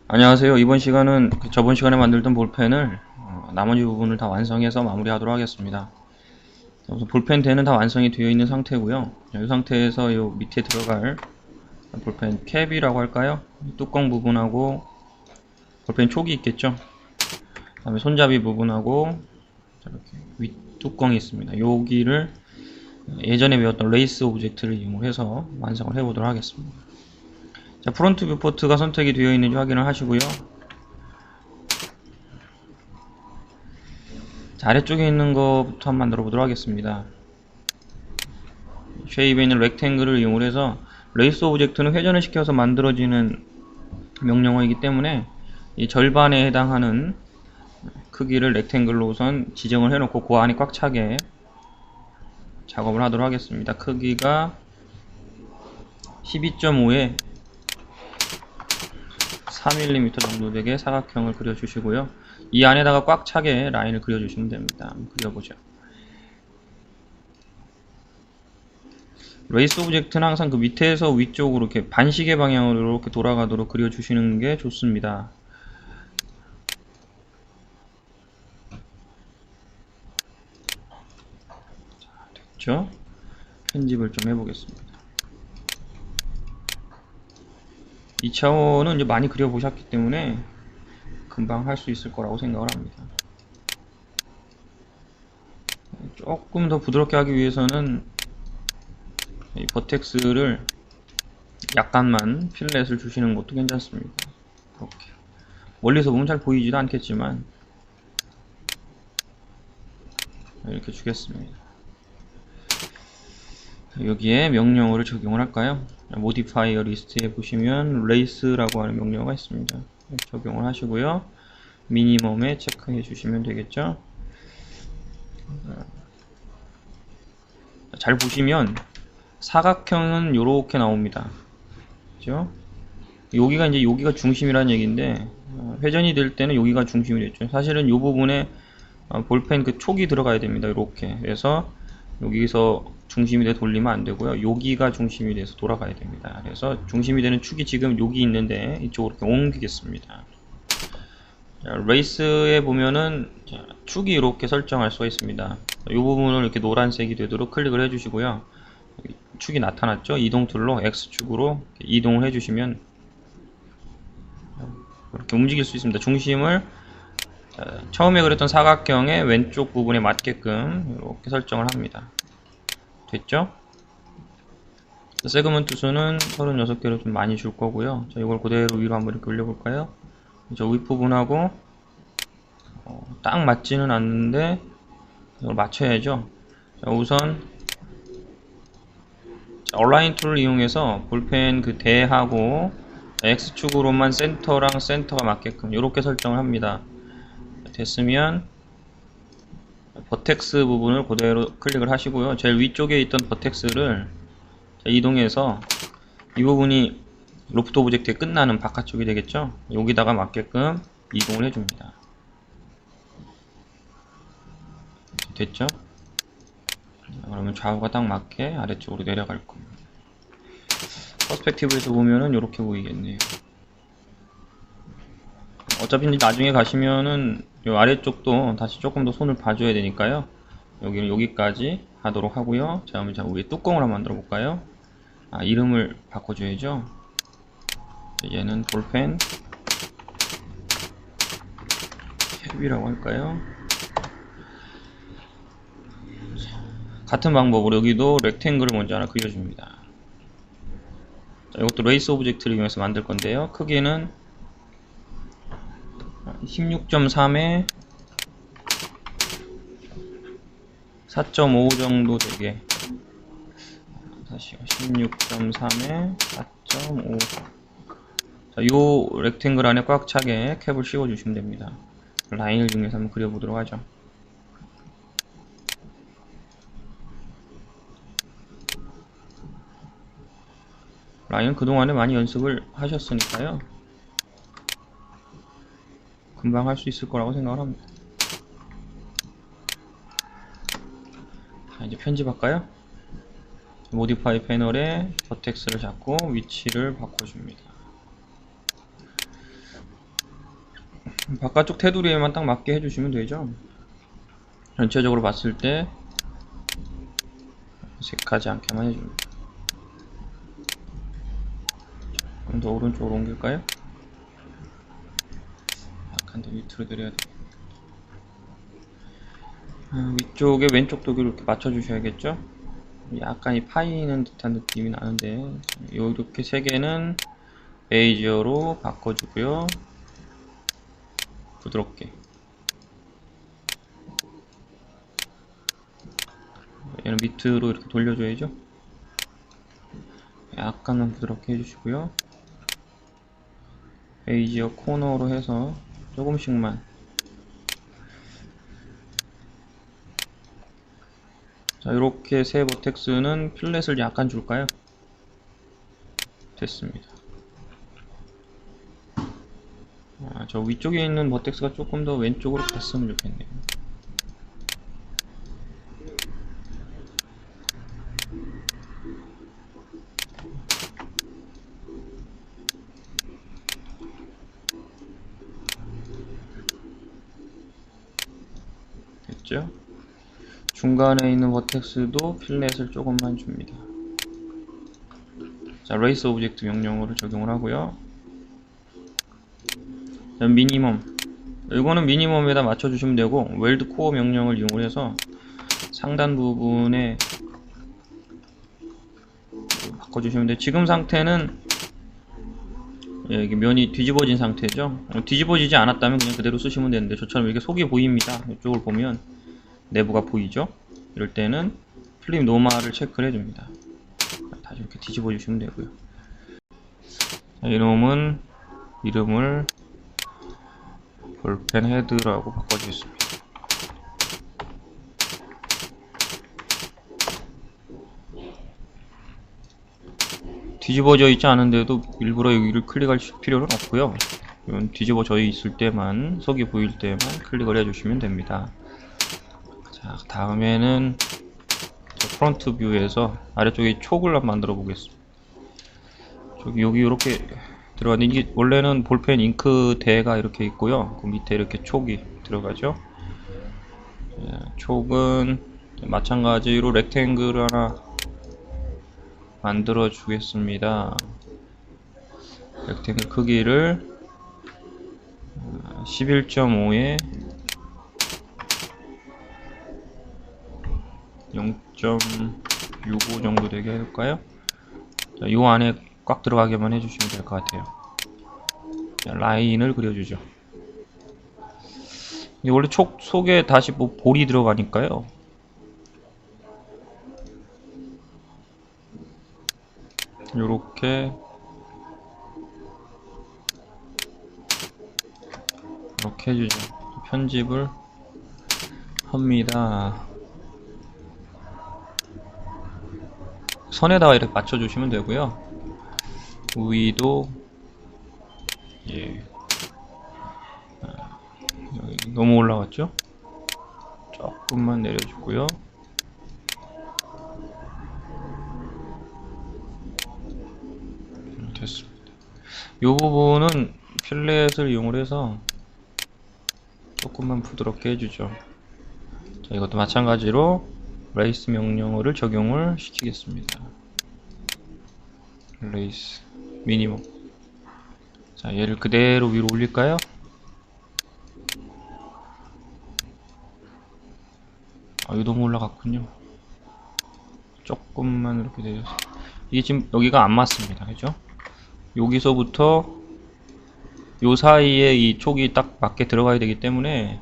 안녕하세요. 이번 시간은 저번 시간에 만들던 볼펜을 나머지 부분을 다 완성해서 마무리하도록 하겠습니다. 우선 볼펜 대는 다 완성이 되어 있는 상태고요. 이 상태에서 이 밑에 들어갈 볼펜 캡이라고 할까요? 뚜껑 부분하고 볼펜 촉이 있겠죠. 그 다음에 손잡이 부분하고 이렇게 윗 뚜껑이 있습니다. 여기를 예전에 배웠던 레이스 오브젝트를 이용해서 완성을 해보도록 하겠습니다. 자, 프론트 뷰포트가 선택이 되어 있는지 확인을 하시고요. 자, 아래쪽에 있는 것부터 한번 만들어 보도록 하겠습니다. 쉐입에 있는 렉탱글을 이용해서 레이스 오브젝트는 회전을 시켜서 만들어지는 명령어이기 때문에 이 절반에 해당하는 크기를 렉탱글로 우선 지정을 해놓고 그 안에 꽉 차게 작업을 하도록 하겠습니다. 크기가 12.5에 4mm 정도 되게 사각형을 그려주시고요. 이 안에다가 꽉 차게 라인을 그려주시면 됩니다. 한번 그려보죠. 레이스 오브젝트는 항상 그 밑에서 위쪽으로 이렇게 반시계 방향으로 이렇게 돌아가도록 그려주시는 게 좋습니다. 자, 됐죠? 편집을 좀 해보겠습니다. 2차원은 이제 많이 그려보셨기 때문에 금방 할 수 있을 거라고 생각을 합니다. 조금 더 부드럽게 하기 위해서는 이 버텍스를 약간만 필렛을 주시는 것도 괜찮습니다. 이렇게 멀리서 보면 잘 보이지도 않겠지만 이렇게 주겠습니다. 여기에 명령어를 적용을 할까요? 모디파이어 리스트에 보시면 레이스라고 하는 명령어가 있습니다. 적용을 하시고요. 미니멈에 체크해 주시면 되겠죠. 잘 보시면 사각형은 이렇게 나옵니다. 그죠? 여기가 중심이라는 얘기인데 회전이 될 때는 여기가 중심이 됐죠. 사실은 이 부분에 볼펜 그 촉이 들어가야 됩니다. 이렇게. 그래서 여기서 중심이 돼 돌리면 안 되고요. 여기가 중심이 돼서 돌아가야 됩니다. 그래서 중심이 되는 축이 지금 여기 있는데 이쪽으로 이렇게 옮기겠습니다. 자, 레이스에 보면은 축이 이렇게 설정할 수가 있습니다. 이 부분을 이렇게 노란색이 되도록 클릭을 해주시고요. 축이 나타났죠? 이동 툴로 X축으로 이동을 해주시면 이렇게 움직일 수 있습니다. 중심을 처음에 그렸던 사각형의 왼쪽 부분에 맞게끔 이렇게 설정을 합니다. 됐죠? 세그먼트 수는 36개로 좀 많이 줄 거고요. 자, 이걸 그대로 위로 한번 이렇게 올려볼까요? 저 윗부분하고 딱 맞지는 않는데 이걸 맞춰야죠. 자, 우선 얼라인 툴을 이용해서 볼펜 그 대하고 X축으로만 센터랑 센터가 맞게끔 이렇게 설정을 합니다. 됐으면 버텍스 부분을 그대로 클릭을 하시고요. 제일 위쪽에 있던 버텍스를 이동해서 이 부분이 로프트 오브젝트의 끝나는 바깥쪽이 되겠죠. 여기다가 맞게끔 이동을 해줍니다. 됐죠? 그러면 좌우가 딱 맞게 아래쪽으로 내려갈 겁니다. 퍼스펙티브에서 보면은 이렇게 보이겠네요. 어차피 이제 나중에 가시면은 이 아래쪽도 다시 조금 더 손을 봐줘야 되니까요. 여기는 여기까지 하도록 하고요. 자, 그러면 위에 뚜껑을 한번 만들어 볼까요? 이름을 바꿔줘야죠. 얘는 볼펜 캡이라고 할까요? 같은 방법으로 여기도 렉탱글을 먼저 하나 그려줍니다. 자, 이것도 레이스 오브젝트를 이용해서 만들 건데요. 크기는 16.3에 4.5 정도 되게, 다시요. 16.3에 4.5. 자, 요 렉탱글 안에 꽉 차게 캡을 씌워 주시면 됩니다. 라인을 이용해서 한번 그려보도록 하죠. 라인은 그동안에 많이 연습을 하셨으니까요. 금방 할 수 있을 거라고 생각을 합니다. 자, 이제 편집할까요? 모디파이 패널에 버텍스를 잡고 위치를 바꿔줍니다. 바깥쪽 테두리에만 딱 맞게 해주시면 되죠. 전체적으로 봤을 때 어색하지 않게만 해줍니다. 좀 더 오른쪽으로 옮길까요? 약간 더 밑으로 내려야 돼. 위쪽에 왼쪽 도기로 이렇게 맞춰주셔야겠죠? 약간 이 파이는 듯한 느낌이 나는데, 이렇게 세 개는 베이지어로 바꿔주고요. 부드럽게. 얘는 밑으로 이렇게 돌려줘야죠. 약간만 부드럽게 해주시고요. 베이지어 코너로 해서 조금씩만. 자, 이렇게 세 버텍스는 필렛을 약간 줄까요? 됐습니다. 저 위쪽에 있는 버텍스가 조금 더 왼쪽으로 갔으면 좋겠네요. 됐죠? 중간에 있는 버텍스도 필렛을 조금만 줍니다. 자, 레이스 오브젝트 명령어를 적용을 하고요. 자, 미니멈. 이거는 미니멈에다 맞춰주시면 되고, 웰드 코어 명령을 이용을 해서 상단 부분에 바꿔주시면 돼요. 지금 상태는 이게 면이 뒤집어진 상태죠. 뒤집어지지 않았다면 그냥 그대로 쓰시면 되는데, 저처럼 이렇게 속이 보입니다. 이쪽을 보면 내부가 보이죠. 이럴 때는 플립 노마를 체크를 해줍니다. 다시 이렇게 뒤집어 주시면 되고요. 자, 이놈은 이름을 볼펜 헤드라고 바꿔주겠습니다. 뒤집어져 있지 않은데도 일부러 여기를 클릭할 필요는 없고요. 이건 뒤집어져 있을 때만, 속이 보일 때만 클릭을 해주시면 됩니다. 자, 다음에는 프론트 뷰에서 아래쪽에 촉을 만들어 보겠습니다. 여기 이렇게 들어가는데, 이게 원래는 볼펜 잉크 대가 이렇게 있고요. 그 밑에 이렇게 촉이 들어가죠. 촉은 마찬가지로 렉탱글 하나 만들어 주겠습니다. 렉탱글 크기를 11.5에 0.65 정도 되게 해볼까요? 자, 요 안에 꽉 들어가게만 해주시면 될 것 같아요. 자, 라인을 그려주죠. 원래 촉 속에 다시 뭐 볼이 들어가니까요. 요렇게 이렇게 해주죠. 편집을 합니다. 선에다가 이렇게 맞춰주시면 되고요. 위도 여기 너무 올라갔죠? 조금만 내려주고요. 됐습니다. 이 부분은 필렛을 이용해서 조금만 부드럽게 해주죠. 자, 이것도 마찬가지로 레이스 명령어를 적용을 시키겠습니다. 레이스 미니멈. 자, 얘를 그대로 위로 올릴까요? 이거 너무 올라갔군요. 조금만 이렇게 내려서. 이게 지금 여기가 안 맞습니다. 그죠? 여기서부터 요 사이에 이 촉이 딱 맞게 들어가야 되기 때문에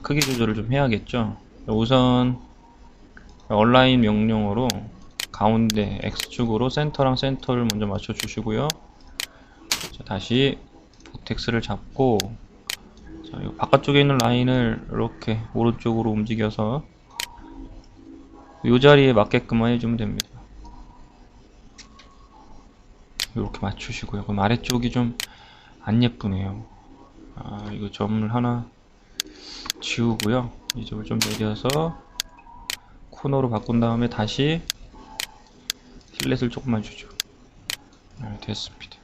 크기 조절을 좀 해야겠죠. 우선 얼라인 명령어로 가운데 X축으로 센터랑 센터를 먼저 맞춰 주시고요. 자, 다시 버텍스를 잡고, 자, 이 바깥쪽에 있는 라인을 이렇게 오른쪽으로 움직여서 이 자리에 맞게끔만 해주면 됩니다. 이렇게 맞추시고요. 그럼 아래쪽이 좀 안 예쁘네요. 이거 점을 하나 지우고요. 이 점을 좀 내려서 코너로 바꾼 다음에 다시 필렛을 조금만 주죠. 됐습니다.